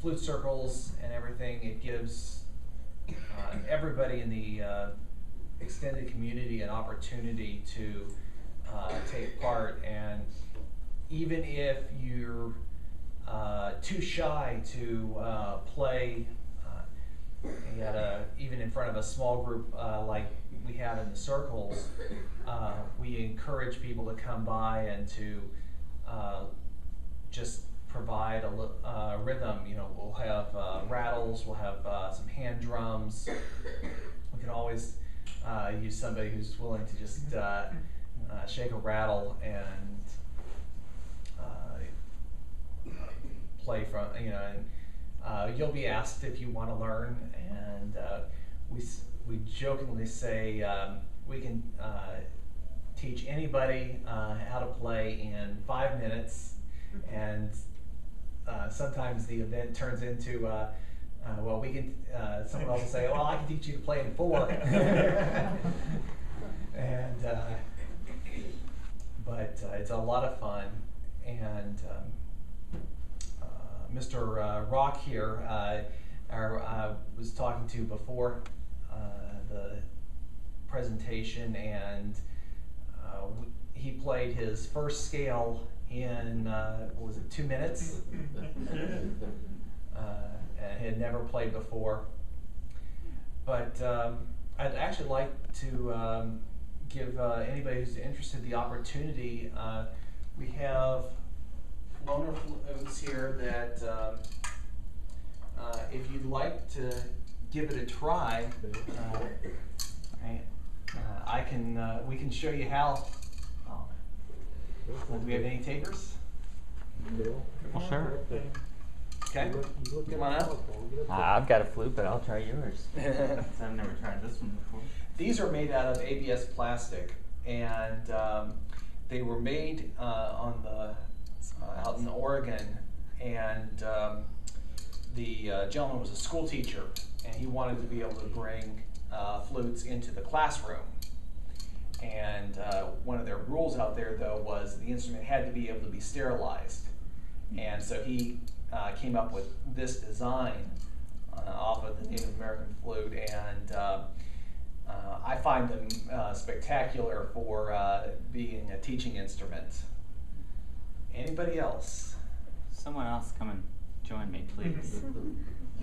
flute circles and everything, it gives everybody in the extended community an opportunity to take part. And even if you're too shy to play even in front of a small group like we had in the circles, we encourage people to come by and to just provide a rhythm. You know, we'll have rattles, we'll have some hand drums. We can always use somebody who's willing to just shake a rattle and play from, you know, and you'll be asked if you want to learn, and we jokingly say we can teach anybody how to play in 5 minutes, and sometimes the event turns into well, we can. Someone else will say, "Well, I can teach you to play in 4." And but it's a lot of fun, and Mr. Rock here, I was talking to before the presentation, and he played his first scale in what was it, 2 minutes, and had never played before. But I'd actually like to give anybody who's interested the opportunity. We have loaner flutes here that if you'd like to give it a try, I can. We can show you how. Do we have any takers? Well, sure. Okay, come on up. I've got a flute, but I'll try yours. I've never tried this one before. These are made out of ABS plastic, and they were made on the out in Oregon, and the gentleman was a school teacher, and he wanted to be able to bring flutes into the classroom. And one of their rules out there, though, was the instrument had to be able to be sterilized. And so he came up with this design off of the Native American flute, and I find them spectacular for being a teaching instrument. Anybody else? Someone else come and join me, please.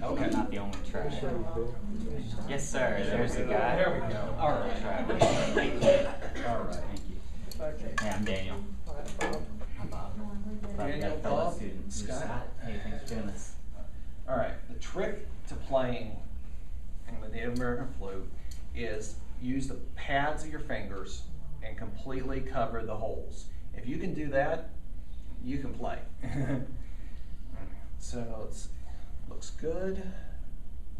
Okay. I'm not the only try. Yes, sir. There's the guy. There we go. All right. Thank you. All right. Thank you. Okay. Hey, I'm Daniel. I'm Bob. Daniel, Bob, Scott. Hey, thanks for doing this. All right. The trick to playing on the Native American flute is use the pads of your fingers and completely cover the holes. If you can do that, you can play. So it's looks good.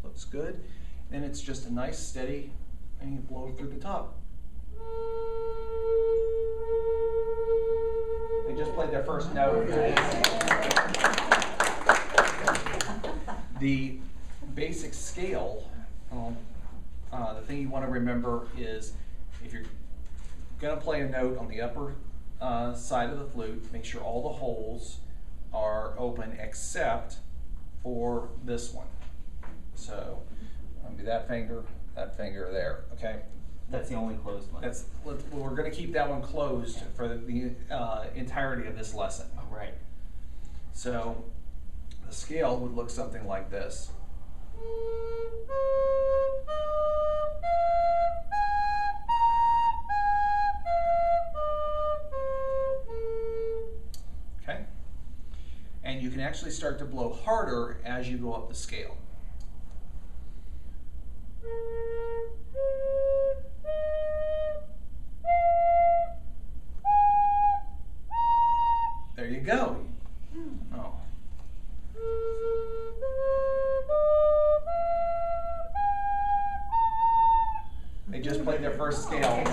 Looks good. Then it's just a nice steady, and you blow through the top. They just played their first note. The basic scale, the thing you want to remember is if you're going to play a note on the upper side of the flute, make sure all the holes are open except for this one. So that finger there, okay? That's the only closed one. We're going to keep that one closed for the entirety of this lesson. Oh, right. So the scale would look something like this. Okay? And you can actually start to blow harder as you go up the scale. There you go. Oh. They just played their first scale.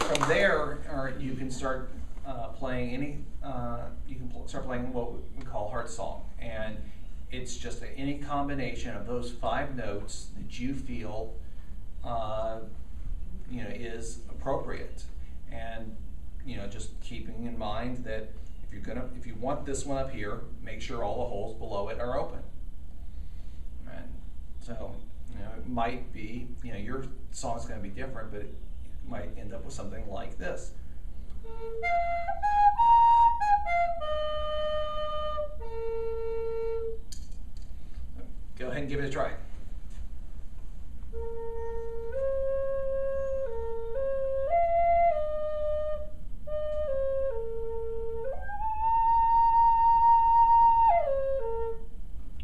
From there, you can start playing any. You can start playing what we call heart song, and it's just any combination of those 5 notes that you feel, is appropriate, and just keeping in mind that if you want this one up here, make sure all the holes below it are open. And so, it might be, your song's going to be different, but it might end up with something like this. Go ahead and give it a try.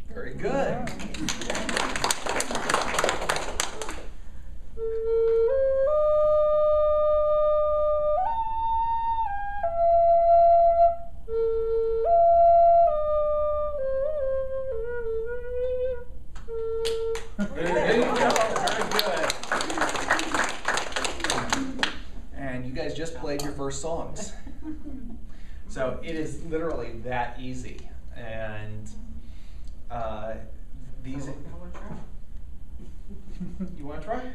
Very good. There you go. Very good. And you guys just played your first songs. So it is literally that easy. And these. You want to try?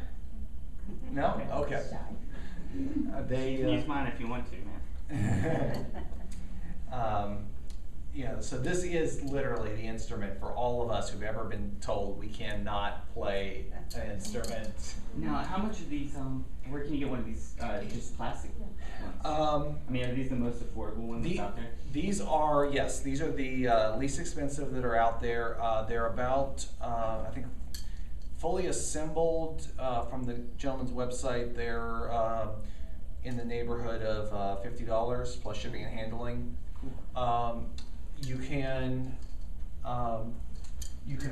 No? Okay. Use mine if you want to, man. So this is literally the instrument for all of us who've ever been told we cannot play an instrument. Now, how much of these, where can you get one of these, just plastic ones? Are these the most affordable ones out there? These are, yes, these are the least expensive that are out there. They're about, I think, fully assembled from the gentleman's website. They're in the neighborhood of $50 plus shipping and handling. You can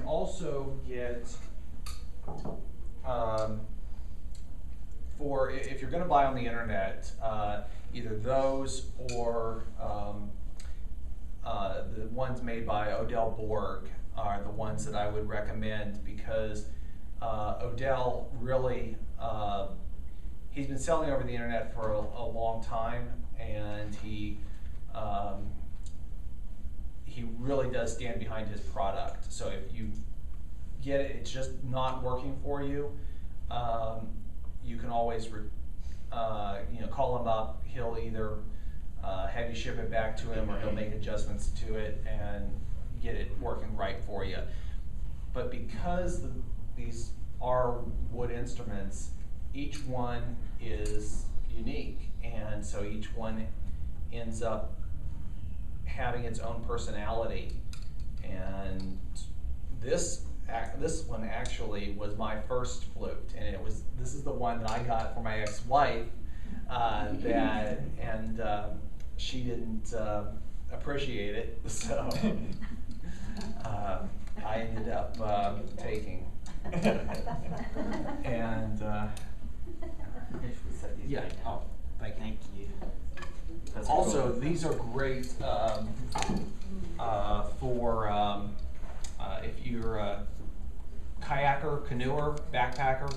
also get for if you're going to buy on the internet, either those or the ones made by Dgold are the ones that I would recommend, because Odell really he's been selling over the internet for a long time, and he really does stand behind his product. So if you get it, it's just not working for you, you can always call him up. He'll either have you ship it back to him, or he'll make adjustments to it and get it working right for you. But because these are wood instruments, each one is unique, and so each one ends up having its own personality. And this one actually was my first flute, and this is the one that I got for my ex-wife, she didn't appreciate it, so I ended up taking. And yeah, oh, thank you. That's also cool. These are great for if you're a kayaker, canoeer, backpacker.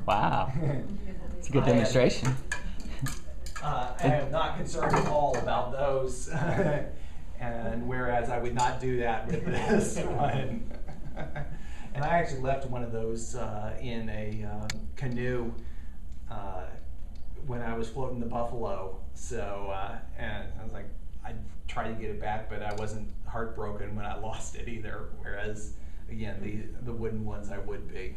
Wow, it's a good demonstration. I am not concerned at all about those, and whereas I would not do that with this one. And I actually left one of those in a canoe when I was floating the Buffalo. So, and I was like, I tried to get it back, but I wasn't heartbroken when I lost it either. Whereas, again, the wooden ones I would be.